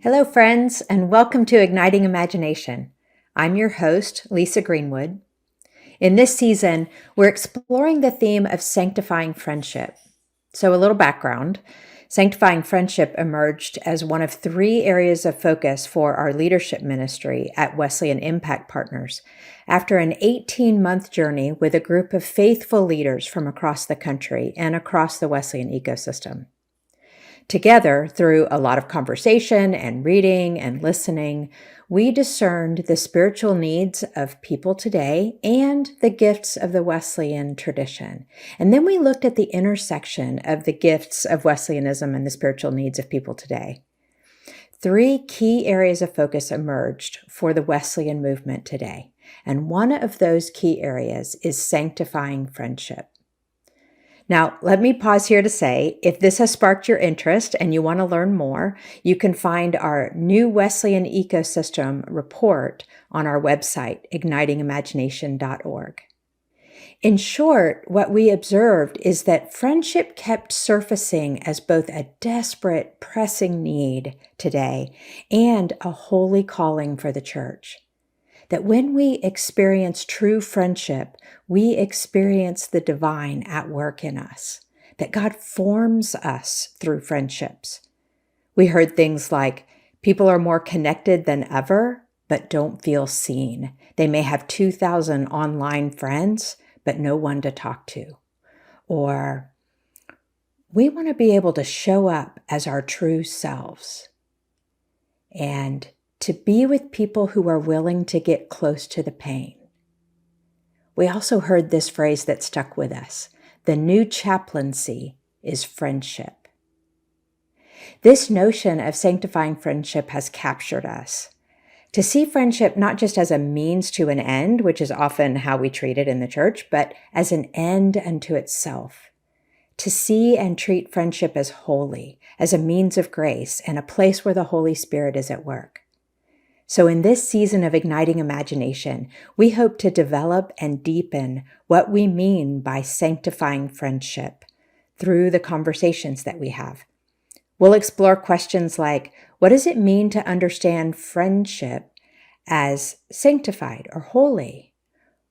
Hello, friends, and welcome to Igniting Imagination. I'm your host, Lisa Greenwood. In this season, we're exploring the theme of sanctifying friendship. So, a little background. Sanctifying friendship emerged as one of 3 areas of focus for our leadership ministry at Wesleyan Impact Partners after an 18-month journey with a group of faithful leaders from across the country and across the Wesleyan ecosystem. Together, through a lot of conversation and reading and listening, we discerned the spiritual needs of people today and the gifts of the Wesleyan tradition. And then we looked at the intersection of the gifts of Wesleyanism and the spiritual needs of people today. 3 key areas of focus emerged for the Wesleyan movement today. And one of those key areas is sanctifying friendship. Now, let me pause here to say, if this has sparked your interest and you want to learn more, you can find our new Wesleyan Ecosystem report on our website, ignitingimagination.org. In short, what we observed is that friendship kept surfacing as both a desperate, pressing need today and a holy calling for the church. That when we experience true friendship, we experience the divine at work in us, that God forms us through friendships. We heard things like, people are more connected than ever, but don't feel seen. They may have 2,000 online friends, but no one to talk to. Or, we want to be able to show up as our true selves and to be with people who are willing to get close to the pain. We also heard this phrase that stuck with us. The new chaplaincy is friendship. This notion of sanctifying friendship has captured us. To see friendship not just as a means to an end, which is often how we treat it in the church, but as an end unto itself. To see and treat friendship as holy, as a means of grace, and a place where the Holy Spirit is at work. So in this season of Igniting Imagination, we hope to develop and deepen what we mean by sanctifying friendship through the conversations that we have. We'll explore questions like, what does it mean to understand friendship as sanctified or holy?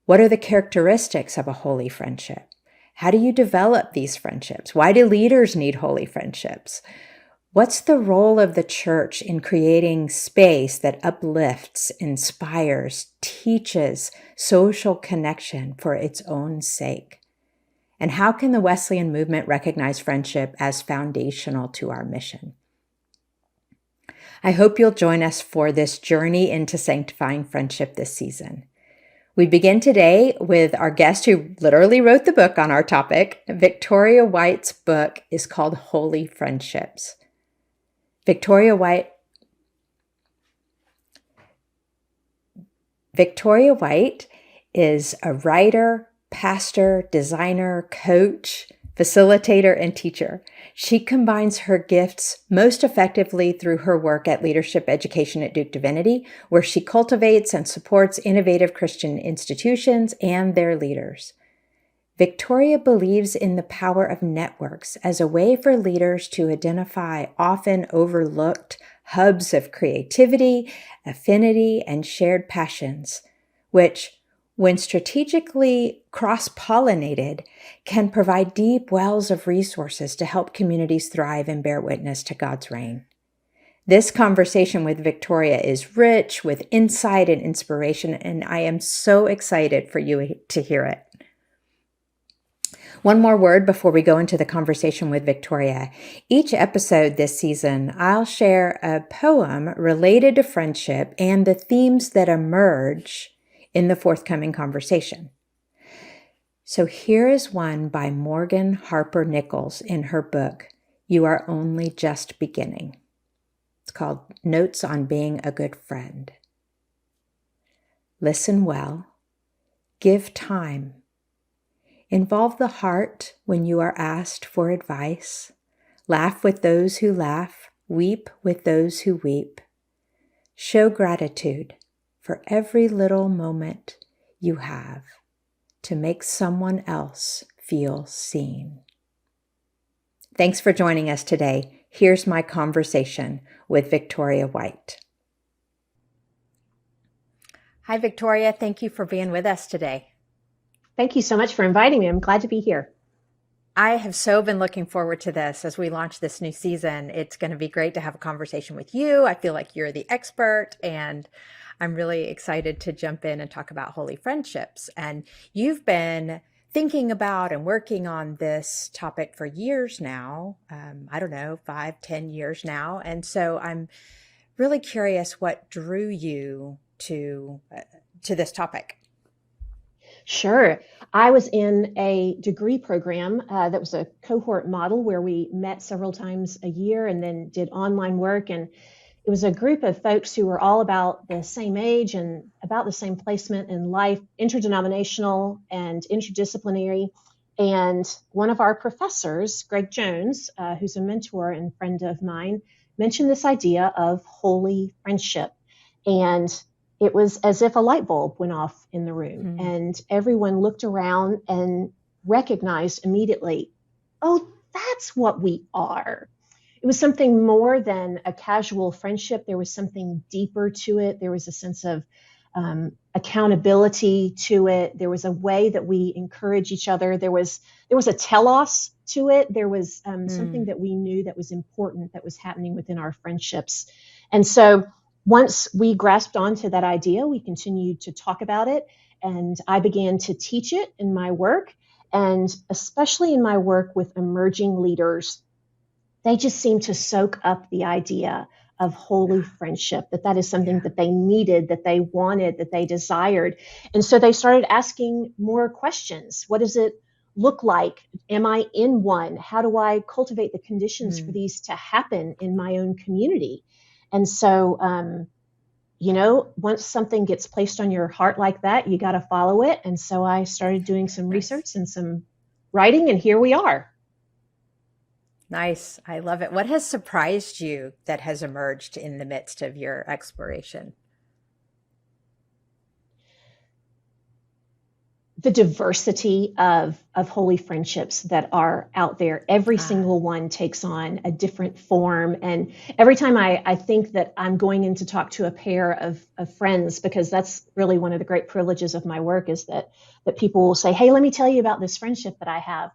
What are the characteristics of a holy friendship? How do you develop these friendships? Why do leaders need holy friendships? What's the role of the church in creating space that uplifts, inspires, teaches social connection for its own sake? And how can the Wesleyan movement recognize friendship as foundational to our mission? I hope you'll join us for this journey into sanctifying friendship this season. We begin today with our guest who literally wrote the book on our topic. Victoria White's book is called Holy Friendships. Victoria White is a writer, pastor, designer, coach, facilitator, and teacher. She combines her gifts most effectively through her work at Leadership Education at Duke Divinity, where she cultivates and supports innovative Christian institutions and their leaders. Victoria believes in the power of networks as a way for leaders to identify often overlooked hubs of creativity, affinity, and shared passions, which, when strategically cross-pollinated, can provide deep wells of resources to help communities thrive and bear witness to God's reign. This conversation with Victoria is rich with insight and inspiration, and I am so excited for you to hear it. One more word before we go into the conversation with Victoria. Each episode this season, I'll share a poem related to friendship and the themes that emerge in the forthcoming conversation. So here is one by Morgan Harper Nichols in her book, You Are Only Just Beginning. It's called Notes on Being a Good Friend. Listen well. Give time. Involve the heart when you are asked for advice. Laugh with those who laugh. Weep with those who weep. Show gratitude for every little moment you have to make someone else feel seen. Thanks for joining us today. Here's my conversation with Victoria White. Hi, Victoria. Thank you for being with us today. Thank you so much for inviting me. I'm glad to be here. I have so been looking forward to this as we launch this new season. It's going to be great to have a conversation with you. I feel like you're the expert, and I'm really excited to jump in and talk about holy friendships. And you've been thinking about and working on this topic for years now. I don't know, 5, 10 years now. And so I'm really curious what drew you to this topic. Sure. I was in a degree program that was a cohort model where we met several times a year and then did online work. And it was a group of folks who were all about the same age and about the same placement in life, interdenominational and interdisciplinary. And one of our professors, Greg Jones, who's a mentor and friend of mine, mentioned this idea of holy friendship. And it was as if a light bulb went off in the room, and everyone looked around and recognized immediately, oh, that's what we are. It was something more than a casual friendship. There was something deeper to it. There was a sense of accountability to it. There was a way that we encourage each other. There was a telos to it. There was something that we knew that was important that was happening within our friendships. And so once we grasped onto that idea, we continued to talk about it. And I began to teach it in my work, and especially in my work with emerging leaders. They just seem to soak up the idea of holy friendship, that is something that they needed, that they wanted, that they desired. And so they started asking more questions. What does it look like? Am I in one? How do I cultivate the conditions for these to happen in my own community? And so, once something gets placed on your heart like that, you got to follow it. And so I started doing some research and some writing, and here we are. Nice. I love it. What has surprised you that has emerged in the midst of your exploration? The diversity of holy friendships that are out there. Every single one takes on a different form. And every time I think that I'm going in to talk to a pair of friends, because that's really one of the great privileges of my work, is that people will say, hey, let me tell you about this friendship that I have.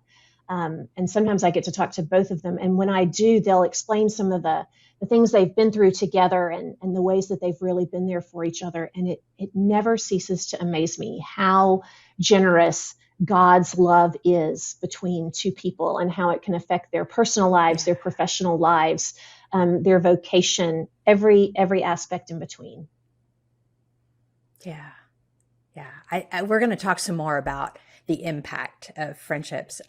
And sometimes I get to talk to both of them. And when I do, they'll explain some of the things they've been through together, and the ways that they've really been there for each other. And it never ceases to amaze me how generous God's love is between two people, and how it can affect their personal lives, their professional lives, their vocation, every aspect in between. Yeah. We're going to talk some more about the impact of friendships.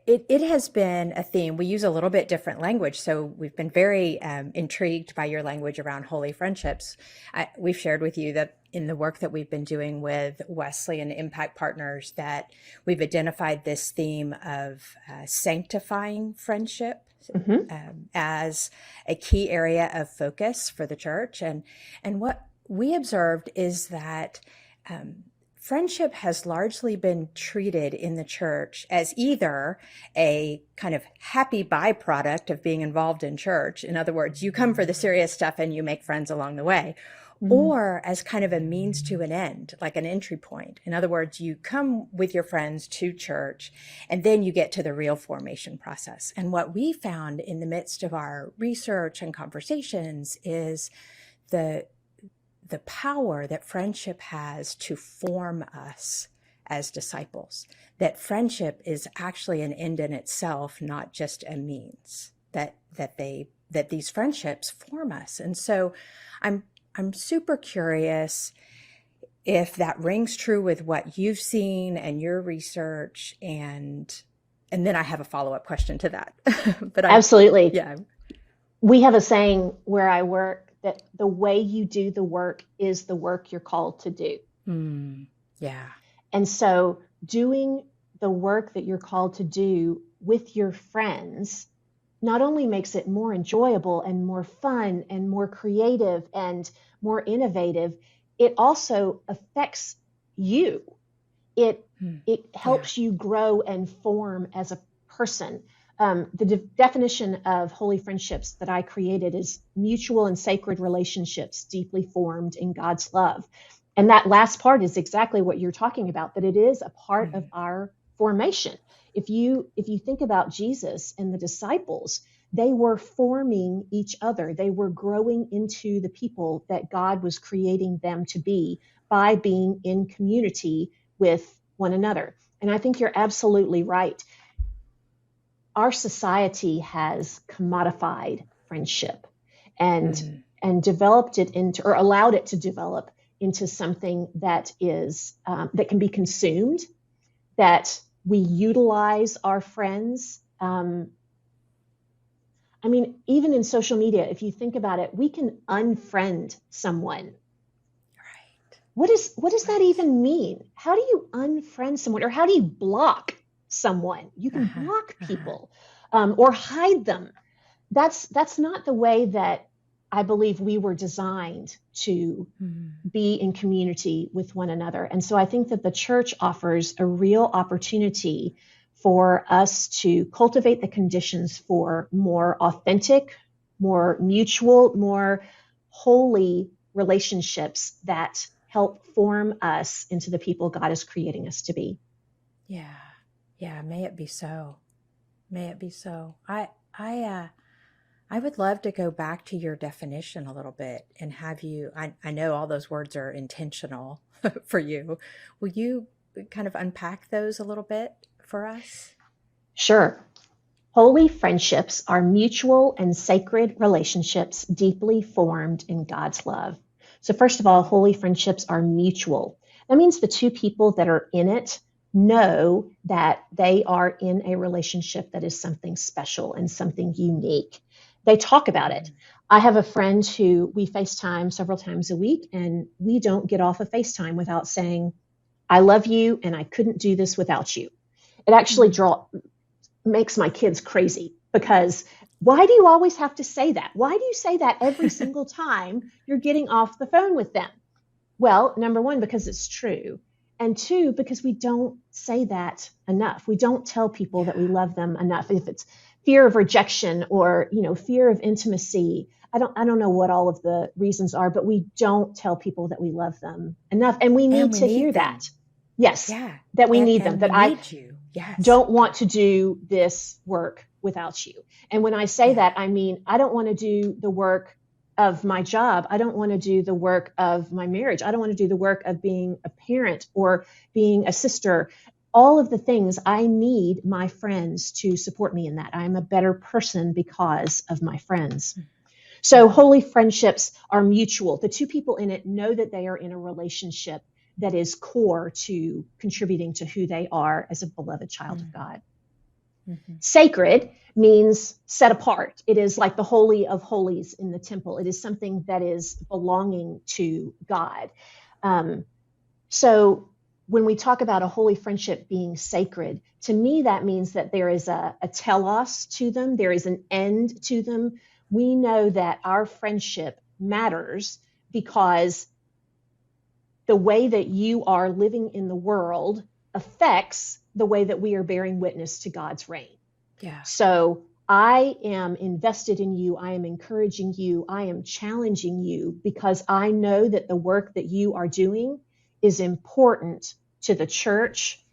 It has been a theme. We use a little bit different language, so we've been very intrigued by your language around holy friendships. We've shared with you that in the work that we've been doing with Wesley and Impact Partners, that we've identified this theme of sanctifying friendship as a key area of focus for the church. And what we observed is that friendship has largely been treated in the church as either a kind of happy byproduct of being involved in church. In other words, you come for the serious stuff and you make friends along the way, or as kind of a means to an end, like an entry point. In other words, you come with your friends to church and then you get to the real formation process. And what we found in the midst of our research and conversations is the power that friendship has to form us as disciples, that friendship is actually an end in itself, not just a means, that these friendships form us. And so I'm super curious if that rings true with what you've seen and your research, and then I have a follow-up question to that. But Absolutely. Yeah. We have a saying where I work that the way you do the work is the work you're called to do. Yeah. And so doing the work that you're called to do with your friends not only makes it more enjoyable and more fun and more creative and more innovative, it also affects you. it Mm. it Yeah. helps you grow and form as a person. The definition of holy friendships that I created is mutual and sacred relationships deeply formed in God's love. And that last part is exactly what you're talking about, that it is a part of Mm. our formation. If you think about Jesus and the disciples, they were forming each other. They were growing into the people that God was creating them to be by being in community with one another. And I think you're absolutely right. Our society has commodified friendship and Mm. and developed it into, or allowed it to develop into, something that is that can be consumed, that we utilize our friends. I mean, even in social media, if you think about it, we can unfriend someone. Right. What does that Right. even mean? How do you unfriend someone, or how do you block someone? You can Uh-huh. block Uh-huh. people, or hide them. That's not the way that I believe we were designed to Mm. be in community with one another. And so I think that the church offers a real opportunity for us to cultivate the conditions for more authentic, more mutual, more holy relationships that help form us into the people God is creating us to be. Yeah. Yeah. May it be so. May it be so. I would love to go back to your definition a little bit and have you, I know all those words are intentional for you. Will you kind of unpack those a little bit for us? Sure. Holy friendships are mutual and sacred relationships deeply formed in God's love. So, first of all, holy friendships are mutual. That means the two people that are in it know that they are in a relationship that is something special and something unique. They talk about it. Mm. I have a friend who we FaceTime several times a week, and we don't get off of FaceTime without saying, I love you, and I couldn't do this without you. It actually Mm. makes my kids crazy, because why do you always have to say that? Why do you say that every single time you're getting off the phone with them? Well, number one, because it's true. And two, because we don't say that enough. We don't tell people that we Yeah. love them enough. If it's fear of rejection, or, fear of intimacy, I don't know what all of the reasons are, but we don't tell people that we love them enough. And we And need we to hear need that. them. Yes, Yeah. that we need them, And we that I need you. Yes. don't want Yeah. to do this work without you. And when I say Yeah. that, I mean, I don't want to do the work of my job. I don't want to do the work of my marriage. I don't want to do the work of being a parent or being a sister. All of the things, I need my friends to support me in that. I'm a better person because of my friends. So Mm-hmm. holy friendships are mutual. The two people in it know that they are in a relationship that is core to contributing to who they are as a beloved child of God. Mm-hmm. Sacred means set apart. It is like the holy of holies in the temple. It is something that is belonging to God. Um, so when we talk about a holy friendship being sacred, to me, that means that there is a telos to them, there is an end to them. We know that our friendship matters because the way that you are living in the world affects the way that we are bearing witness to God's reign. Yeah. So I am invested in you. I am encouraging you. I am challenging you because I know that the work that you are doing is important to the church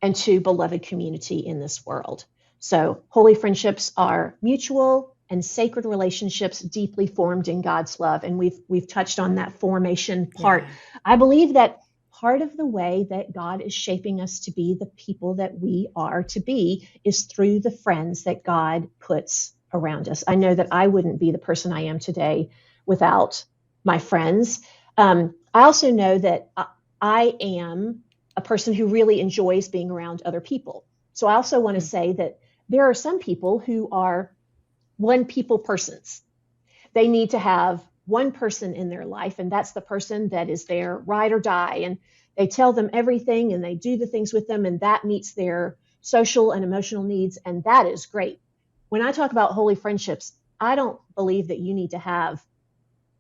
and to beloved community in this world. So holy friendships are mutual and sacred relationships deeply formed in God's love. And we've touched on that formation part. Yeah. I believe that part of the way that God is shaping us to be the people that we are to be is through the friends that God puts around us. I know that I wouldn't be the person I am today without my friends. I also know that I am a person who really enjoys being around other people. So I also want to Mm. say that there are some people who are one people persons. They need to have one person in their life, and that's the person that is their ride or die. And they tell them everything and they do the things with them, and that meets their social and emotional needs. And that is great. When I talk about holy friendships, I don't believe that you need to have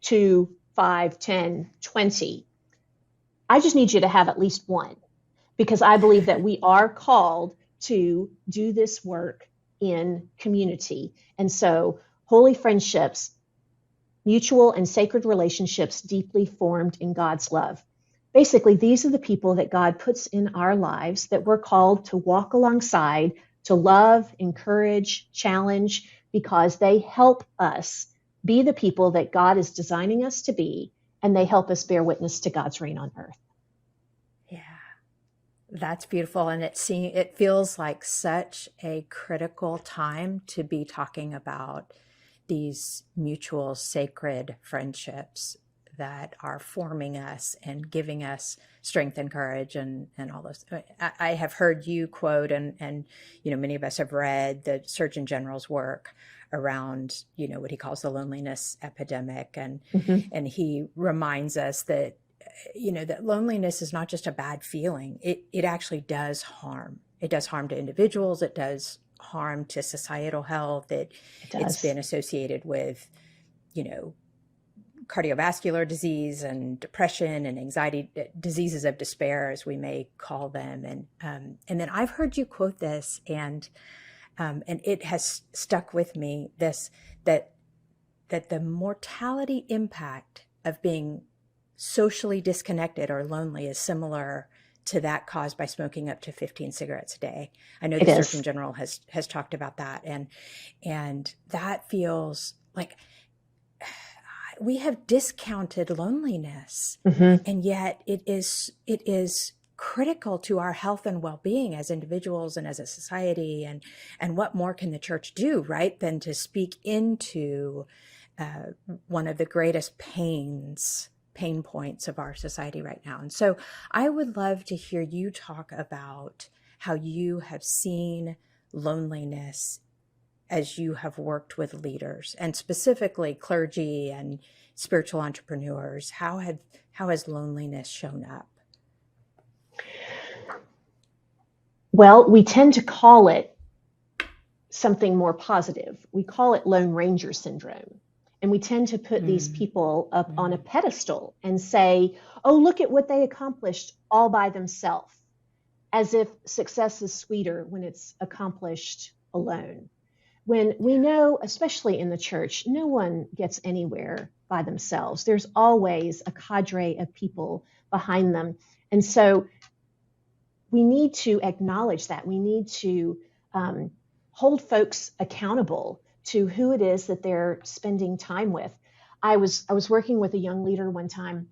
2, 5, 10, 20. I just need you to have at least one. because I believe that we are called to do this work in community. And so, holy friendships, mutual and sacred relationships deeply formed in God's love. Basically, these are the people that God puts in our lives that we're called to walk alongside, to love, encourage, challenge, because they help us be the people that God is designing us to be, and they help us bear witness to God's reign on earth. Yeah, that's beautiful. And it feels like such a critical time to be talking about these mutual sacred friendships that are forming us and giving us strength and courage and all this. I have heard you quote, and many of us have read the Surgeon General's work around what he calls the loneliness epidemic, and Mm-hmm. and he reminds us that that loneliness is not just a bad feeling. It actually does harm. It does harm to individuals. It does harm to societal health. It It's does. been associated with, you know, cardiovascular disease and depression and anxiety, diseases of despair, as we may call them. And then I've heard you quote this, and it has stuck with me. This that the mortality impact of being socially disconnected or lonely is similar to that caused by smoking up to 15 cigarettes a day. I know It the Surgeon is. General has talked about that, and that feels like we have discounted loneliness, Mm-hmm. and yet it is critical to our health and well-being as individuals and as a society. And what more can the church do, right, than to speak into one of the greatest pain points of our society right now. And so I would love to hear you talk about how you have seen loneliness as you have worked with leaders, and specifically clergy and spiritual entrepreneurs. How has loneliness shown up? Well, we tend to call it something more positive. We call it Lone Ranger syndrome. And we tend to put these Mm, people up on a mm, pedestal and say, oh, look at what they accomplished all by themselves, as if success is sweeter when it's accomplished alone. When we know, especially in the church, no one gets anywhere by themselves. There's always a cadre of people behind them. And so we need to acknowledge that. We need to um, hold folks accountable to who it is that they're spending time with. I was working with a young leader one time,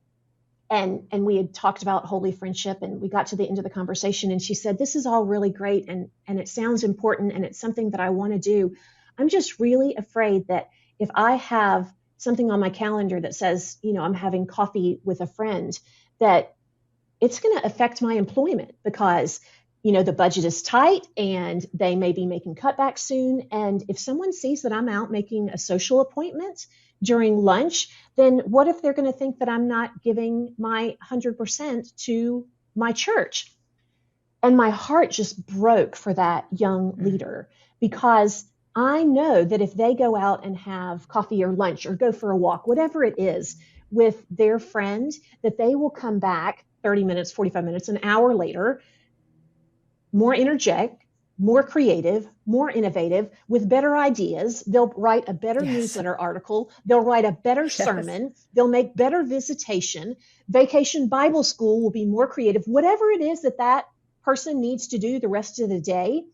and we had talked about holy friendship, and we got to the end of the conversation, and she said, this is all really great, and it sounds important, and it's something that I want to do. I'm just really afraid that if I have something on my calendar that says, I'm having coffee with a friend, that it's going to affect my employment because the budget is tight and they may be making cutbacks soon. And if someone sees that I'm out making a social appointment during lunch, then what if they're going to think that I'm not giving my 100% to my church? And my heart just broke for that young mm. leader, because I know that if they go out and have coffee or lunch or go for a walk, whatever it is, with their friend, that they will come back 30 minutes, 45 minutes, an hour later, more energetic, more creative, more innovative, with better ideas. They'll write a better Yes. newsletter article. They'll write a better Yes. sermon. They'll make better visitation. Vacation Bible school will be more creative. Whatever it is that person needs to do the rest of the day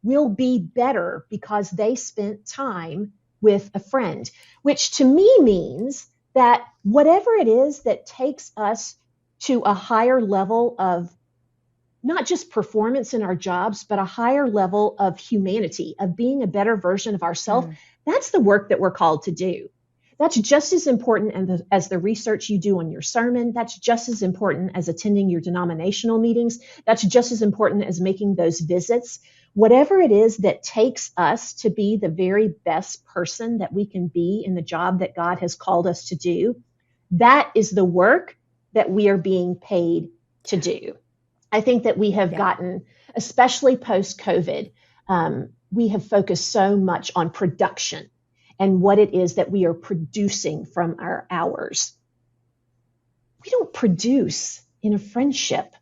will be better because they spent time with a friend, which to me means that whatever it is that takes us to a higher level of not just performance in our jobs, but a higher level of humanity, of being a better version of ourselves, Mm, that's the work that we're called to do. That's just as important as the research you do on your sermon. That's just as important as attending your denominational meetings. That's just as important as making those visits. Whatever it is that takes us to be the very best person that we can be in the job that God has called us to do, that is the work that we are being paid to yeah. do. I think that we have Yeah. gotten, especially post COVID, we have focused so much on production and what it is that we are producing from our hours. We don't produce in a friendship.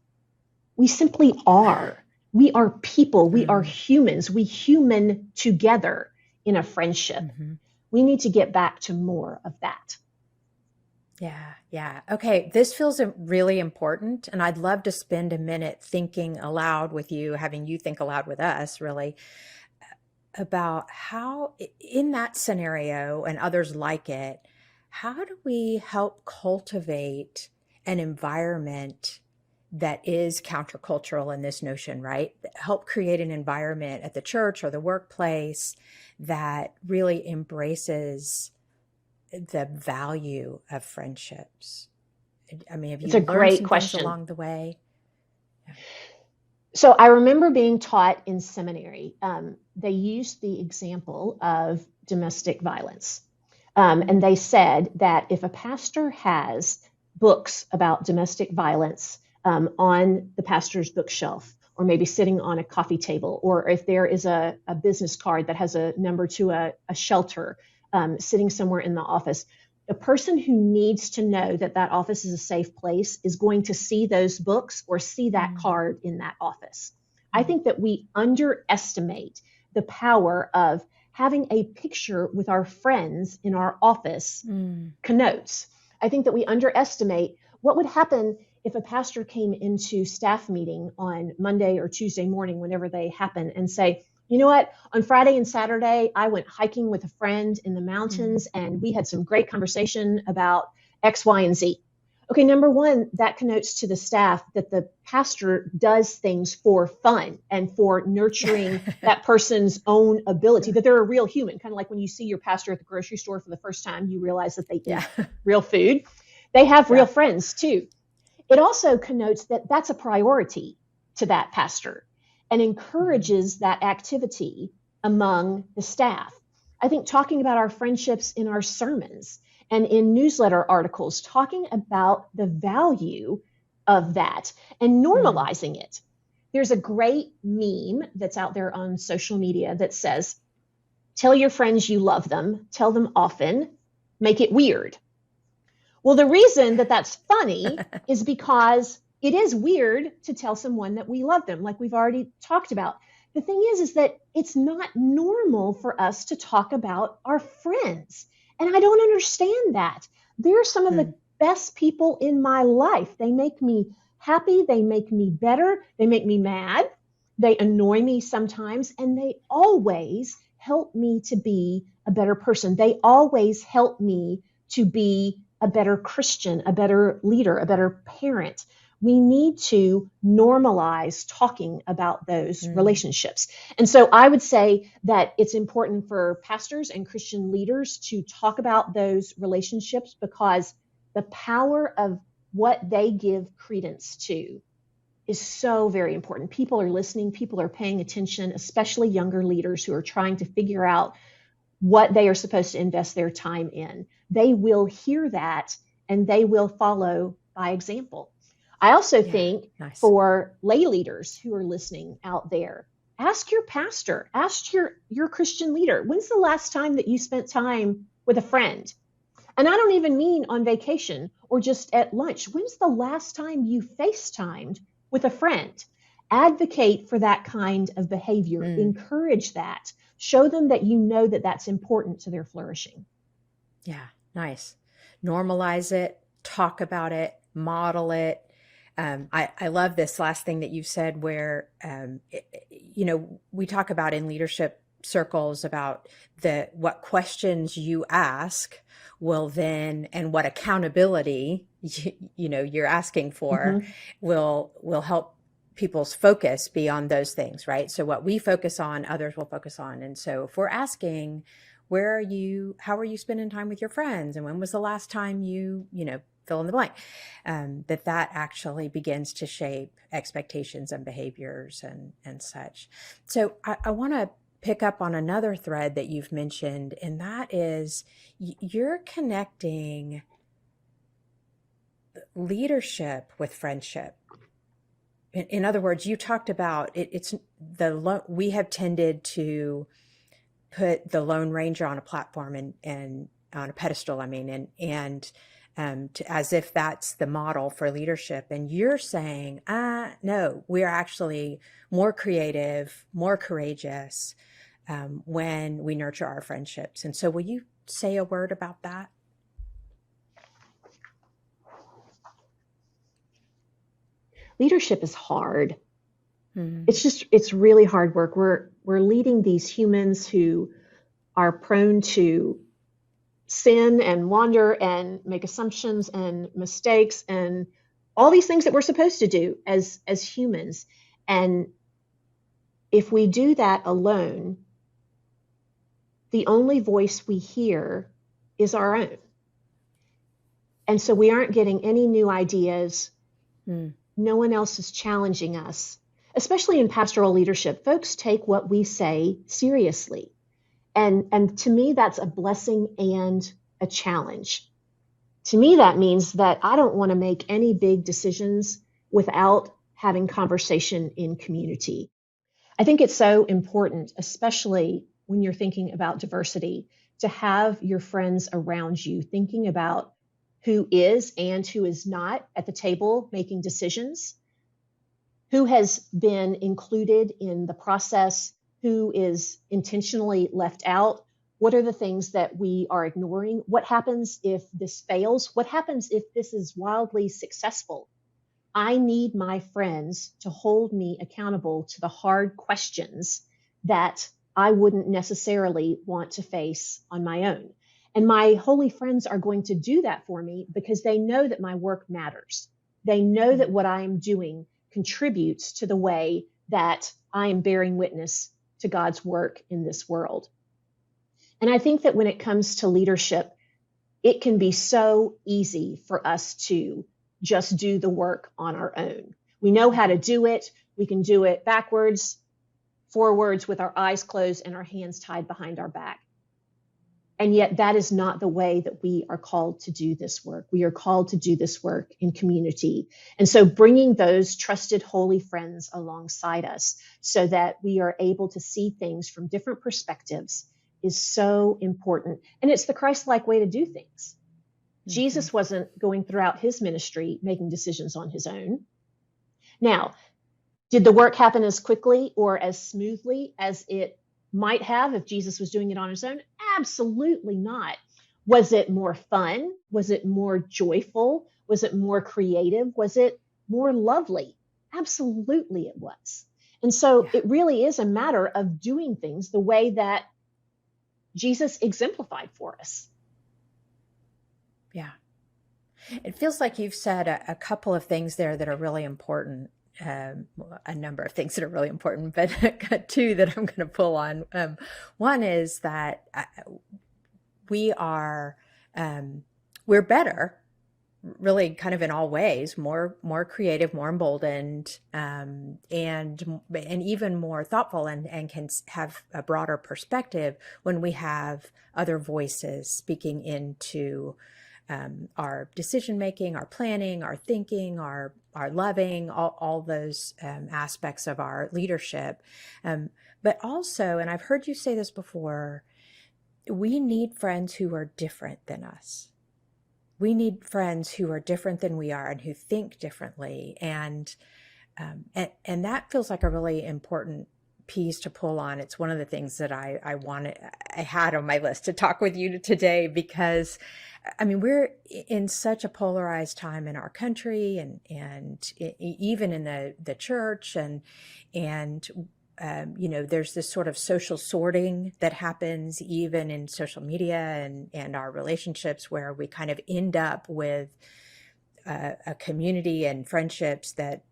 We simply are. We are people. We are Mm, humans. We human together in a friendship. mhm. We need to get back to more of that. Yeah, yeah. Okay, this feels really important, and I'd love to spend a minute thinking aloud with you, having you think aloud with us, really, about how, in that scenario and others like it, how do we help cultivate an environment that is countercultural in this notion, right? Help create an environment at the church or the workplace that really embraces the value of friendships. I mean, have It's you a learned great some things question. along the way? Yeah. So I remember being taught in seminary, they used the example of domestic violence. And Mm, they said that if a pastor has books about domestic violence on the pastor's bookshelf, or maybe sitting on a coffee table, or if there is a business card that has a number to a shelter sitting somewhere in the office, the person who needs to know that that office is a safe place is going to see those books or see that mm, card in that office. I mm, think that we underestimate the power of having a picture with our friends in our office mm, connotes. I think that we underestimate what would happen if a pastor came into staff meeting on Monday or Tuesday morning, whenever they happen, and say, you know what, on Friday and Saturday, I went hiking with a friend in the mm, mountains and we had some great conversation about X, Y, and Z. Okay, number one, that connotes to the staff that the pastor does things for fun and for nurturing that person's own ability, that they're a real human. Kind of like when you see your pastor at the grocery store for the first time, you realize that they yeah, eat real food. They have real yeah. friends too. It also connotes that that's a priority to that pastor and Mhm, encourages that activity among the staff. I think talking about our friendships in our sermons and in newsletter articles, talking about the value of that and mm, normalizing it. There's a great meme that's out there on social media that says, tell your friends you love them, tell them often, make it weird. Well, the reason that that's funny is because it is weird to tell someone that we love them, like we've already talked about. The thing is that it's not normal for us to talk about our friends. And I don't understand that. They're some of the mm, best people in my life. They make me happy. They make me better. They make me mad. They annoy me sometimes. And they always help me to be a better person. They always help me to be a better Christian, a better leader, a better parent. We need to normalize talking about those mm, relationships. And so I would say that it's important for pastors and Christian leaders to talk about those relationships because the power of what they give credence to is so very important. People are listening, people are paying attention, especially younger leaders who are trying to figure out what they are supposed to invest their time in. They will hear that and they will follow by example. I also yeah, think nice. for lay leaders who are listening out there, ask your pastor, ask your Christian leader, when's the last time that you spent time with a friend? And I don't even mean on vacation or just at lunch. When's the last time you FaceTimed with a friend? Advocate for that kind of behavior, Mm, encourage that, show them that you know that that's important to their flourishing. yeah, nice. Normalize it, talk about it, model it. I love this last thing that you said where, we talk about in leadership circles about what questions you ask will then, and what accountability, you're asking for Mm-hmm. will help people's focus be on those things, right? So what we focus on, others will focus on. And so if we're asking, how are you spending time with your friends? And when was the last time fill in the blank? That actually begins to shape expectations and behaviors and such. So I want to pick up on another thread that you've mentioned, and that is you're connecting leadership with friendship. In other words, you talked about we have tended to put the Lone Ranger on a platform and on a pedestal, I mean, and as if that's the model for leadership. And you're saying, no, we're actually more creative, more courageous when we nurture our friendships. And so will you say a word about that? Leadership is hard. Hmm. It's really hard work. We're leading these humans who are prone to sin and wander and make assumptions and mistakes and all these things that we're supposed to do as humans. And if we do that alone, the only voice we hear is our own. And so we aren't getting any new ideas. Hmm. No one else is challenging us. Especially in pastoral leadership, folks take what we say seriously. And to me, that's a blessing and a challenge. To me, that means that I don't want to make any big decisions without having conversation in community. I think it's so important, especially when you're thinking about diversity, to have your friends around you thinking about who is and who is not at the table making decisions, who has been included in the process, who is intentionally left out. What are the things that we are ignoring? What happens if this fails? What happens if this is wildly successful? I need my friends to hold me accountable to the hard questions that I wouldn't necessarily want to face on my own. And my holy friends are going to do that for me because they know that my work matters. They know that what I am doing contributes to the way that I am bearing witness to God's work in this world. And I think that when it comes to leadership, it can be so easy for us to just do the work on our own. We know how to do it. We can do it backwards, forwards, with our eyes closed and our hands tied behind our back. And yet that is not the way that we are called to do this work. We are called to do this work in community. And so bringing those trusted holy friends alongside us so that we are able to see things from different perspectives is so important. And it's the Christ-like way to do things. Mm-hmm. Jesus wasn't going throughout his ministry making decisions on his own. Now, did the work happen as quickly or as smoothly as it might have if Jesus was doing it on his own? Absolutely not. Was it more fun? Was it more joyful? Was it more creative? Was it more lovely? Absolutely it was. And so Yeah. it really is a matter of doing things the way that Jesus exemplified for us. Yeah. It feels like you've said a couple of things there that are really important. A number of things that are really important, but two that I'm going to pull on. One is that we are we're better, really, kind of in all ways, more creative, more emboldened, and even more thoughtful, and can have a broader perspective when we have other voices speaking into our decision making, our planning, our thinking, our loving, all those aspects of our leadership. But also, and I've heard you say this before, we need friends who are different than us. We need friends who are different than we are and who think differently. And that feels like a really important piece to pull on. It's one of the things that I had on my list to talk with you today, because I mean, we're in such a polarized time in our country, and even in the church, and there's this sort of social sorting that happens even in social media and our relationships, where we kind of end up with a community and friendships that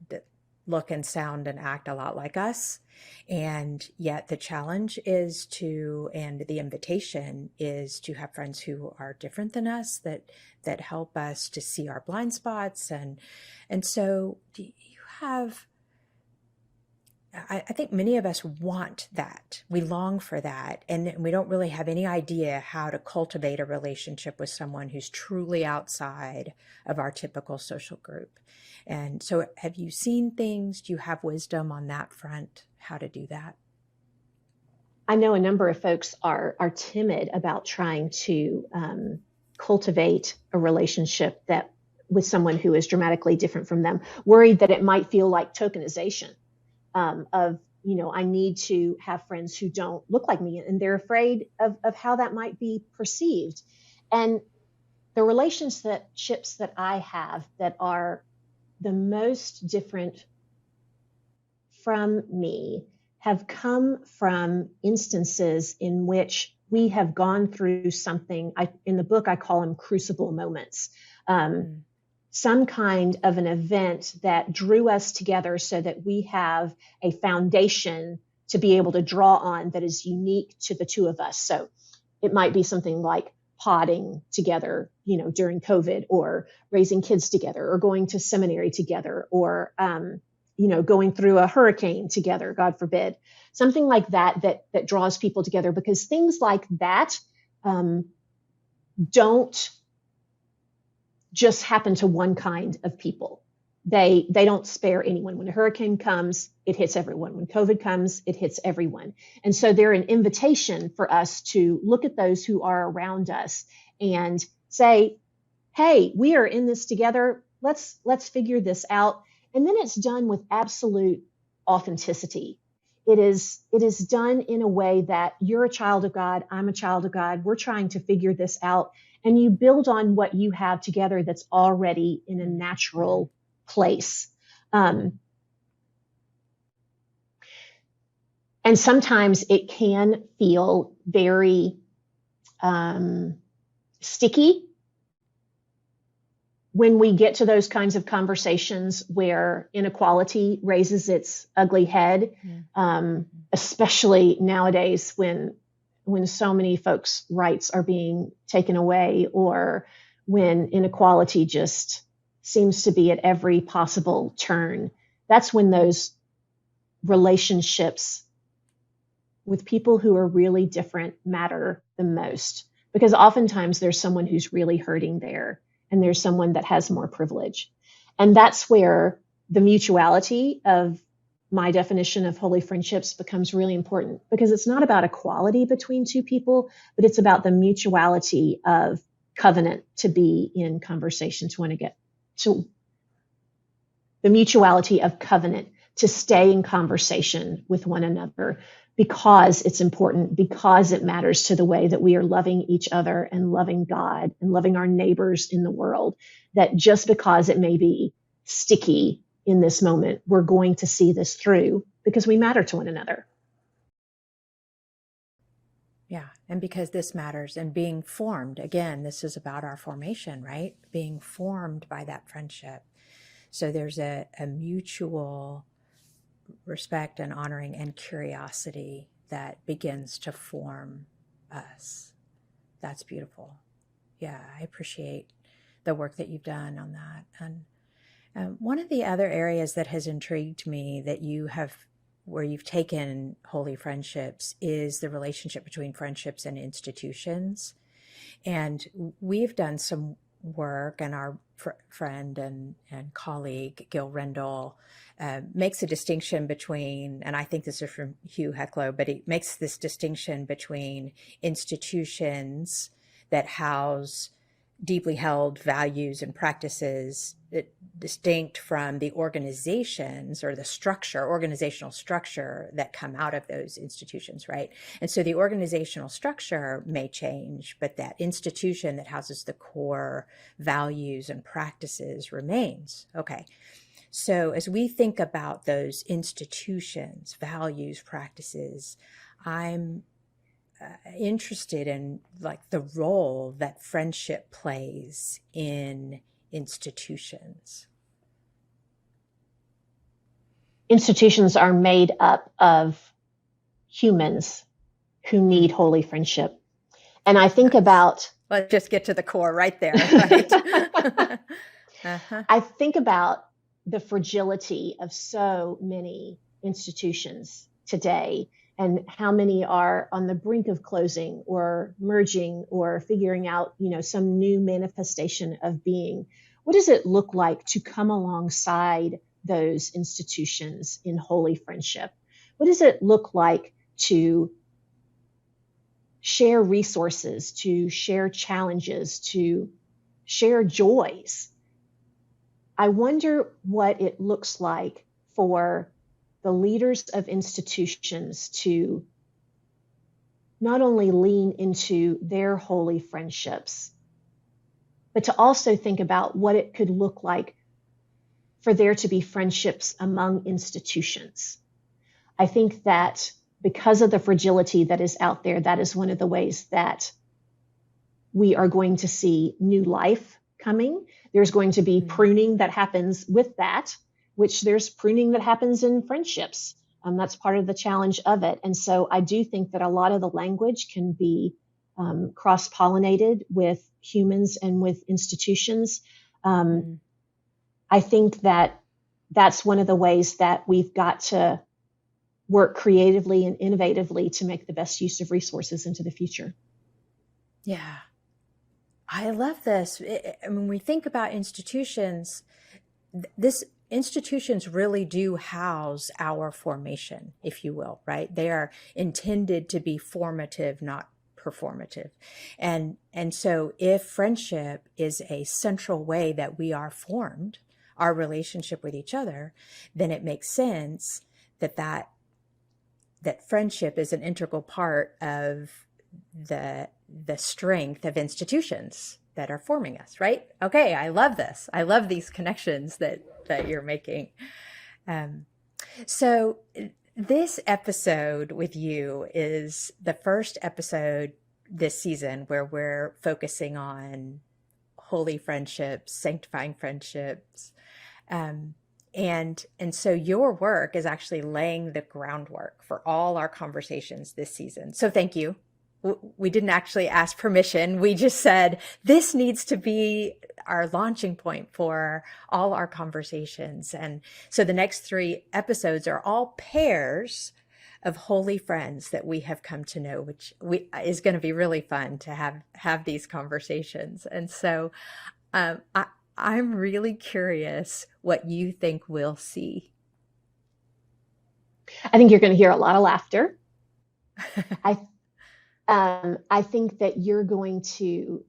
look and sound and act a lot like us. And yet the challenge is and the invitation is to have friends who are different than us, that help us to see our blind spots. And so do you have, I think many of us want that. We long for that. And we don't really have any idea how to cultivate a relationship with someone who's truly outside of our typical social group. And so have you seen things? Do you have wisdom on that front, how to do that? I know a number of folks are timid about trying to cultivate a relationship that with someone who is dramatically different from them, worried that it might feel like tokenization of, I need to have friends who don't look like me, and they're afraid of how that might be perceived. And the relationships that I have that are the most different from me have come from instances in which we have gone through something. In the book, I call them crucible moments. Some kind of an event that drew us together so that we have a foundation to be able to draw on that is unique to the two of us. So it might be something like potting together, during COVID, or raising kids together, or going to seminary together, or, going through a hurricane together, God forbid, something like that draws people together, because things like that don't just happen to one kind of people. They don't spare anyone. When a hurricane comes, it hits everyone. When COVID comes, it hits everyone. And so they're an invitation for us to look at those who are around us and say, hey, we are in this together. Let's figure this out. And then it's done with absolute authenticity. It is done in a way that you're a child of God, I'm a child of God. We're trying to figure this out. And you build on what you have together that's already in a natural place. And sometimes it can feel very sticky when we get to those kinds of conversations where inequality raises its ugly head, especially nowadays when so many folks' rights are being taken away, or when inequality just seems to be at every possible turn. That's when those relationships with people who are really different matter the most, because oftentimes there's someone who's really hurting there, and there's someone that has more privilege. And that's where the mutuality of my definition of holy friendships becomes really important, because it's not about equality between two people, but it's about the mutuality of covenant to be in conversation, to want to get to the mutuality of covenant to stay in conversation with one another, because it's important, because it matters to the way that we are loving each other and loving God and loving our neighbors in the world, that just because it may be sticky in this moment, we're going to see this through because we matter to one another. Yeah. And because this matters, and being formed, again, this is about our formation, right? Being formed by that friendship. So there's a mutual respect and honoring and curiosity that begins to form us. That's beautiful. Yeah, I appreciate the work that you've done on that. And one of the other areas that has intrigued me that you have, where you've taken holy friendships, is the relationship between friendships and institutions. And we've done some work, and our friend and colleague, Gil Rendell, makes a distinction between, and I think this is from Hugh Hecklow, but he makes this distinction between institutions that house deeply held values and practices distinct from the organizations or the structure, organizational structure that come out of those institutions, right? And so the organizational structure may change, but that institution that houses the core values and practices remains. Okay. So as we think about those institutions, values, practices, I'm interested in like the role that friendship plays in institutions. Institutions are made up of humans who need holy friendship. And I think about... Let's just get to the core right there, right? I think about the fragility of so many institutions today, and how many are on the brink of closing or merging or figuring out, some new manifestation of being. What does it look like to come alongside those institutions in holy friendship? What does it look like to share resources, to share challenges, to share joys. I wonder what it looks like for the leaders of institutions to not only lean into their holy friendships, but to also think about what it could look like for there to be friendships among institutions. I think that because of the fragility that is out there, that is one of the ways that we are going to see new life coming. There's going to be pruning that happens with that, which there's pruning that happens in friendships. That's part of the challenge of it. And so I do think that a lot of the language can be cross-pollinated with humans and with institutions. I think that that's one of the ways that we've got to work creatively and innovatively to make the best use of resources into the future. Yeah. I love this. When we think about institutions, this institutions really do house our formation, if you will, right? They are intended to be formative, not performative. And so if friendship is a central way that we are formed, our relationship with each other, then it makes sense that friendship is an integral part of the strength of institutions that are forming us, right? Okay, I love this. I love these connections that you're making. So this episode with you is the first episode this season where we're focusing on holy friendships, sanctifying friendships. And so your work is actually laying the groundwork for all our conversations this season. So thank you. We didn't actually ask permission. We just said, this needs to be our launching point for all our conversations. And so the next 3 episodes are all pairs of holy friends that we have come to know, which is going to be really fun to have these conversations. And so I'm really curious what you think we'll see. I think you're going to hear a lot of laughter. I think that you're going to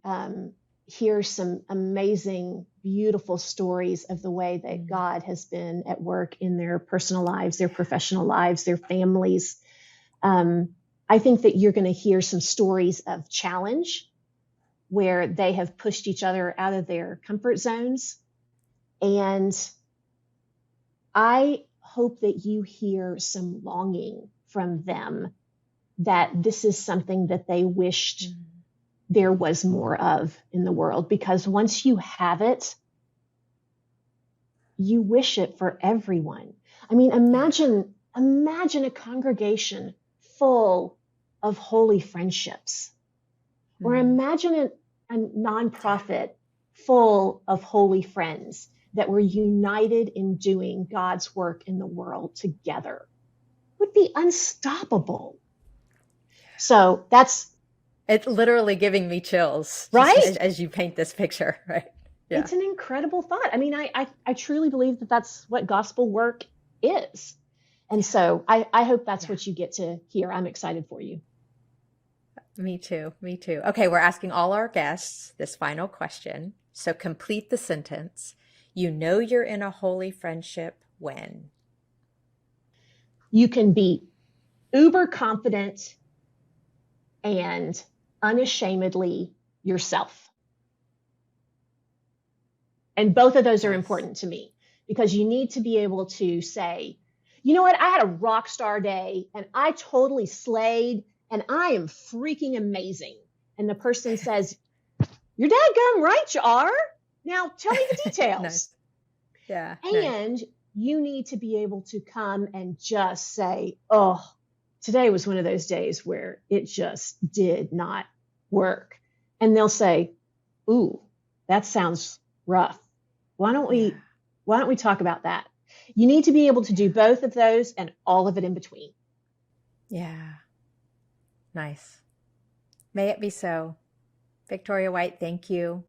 hear some amazing, beautiful stories of the way that God has been at work in their personal lives, their professional lives, their families. I think that you're going to hear some stories of challenge where they have pushed each other out of their comfort zones. And I hope that you hear some longing from them that this is something that they wished there was more of in the world, because once you have it, you wish it for everyone. I mean, imagine a congregation full of holy friendships, or imagine a nonprofit full of holy friends that were united in doing God's work in the world together. It would be unstoppable. So it's literally giving me chills, right? Just as you paint this picture, right? Yeah. It's an incredible thought. I mean, I truly believe that that's what gospel work is. And so I hope that's what you get to hear. I'm excited for you. Me too. Me too. Okay, we're asking all our guests this final question. So complete the sentence. You know you're in a holy friendship when? You can be uber confident and unashamedly yourself. And both of those are important to me, because you need to be able to say, you know what, I had a rock star day and I totally slayed and I am freaking amazing. And the person says, you're dadgum right, you are. Now tell me the details. Nice. Yeah. And nice. You need to be able to come and just say, oh, today was one of those days where it just did not work. And they'll say, ooh, that sounds rough. Why don't we talk about that? You need to be able to do both of those and all of it in between. Yeah. Nice. May it be so. Victoria White, thank you.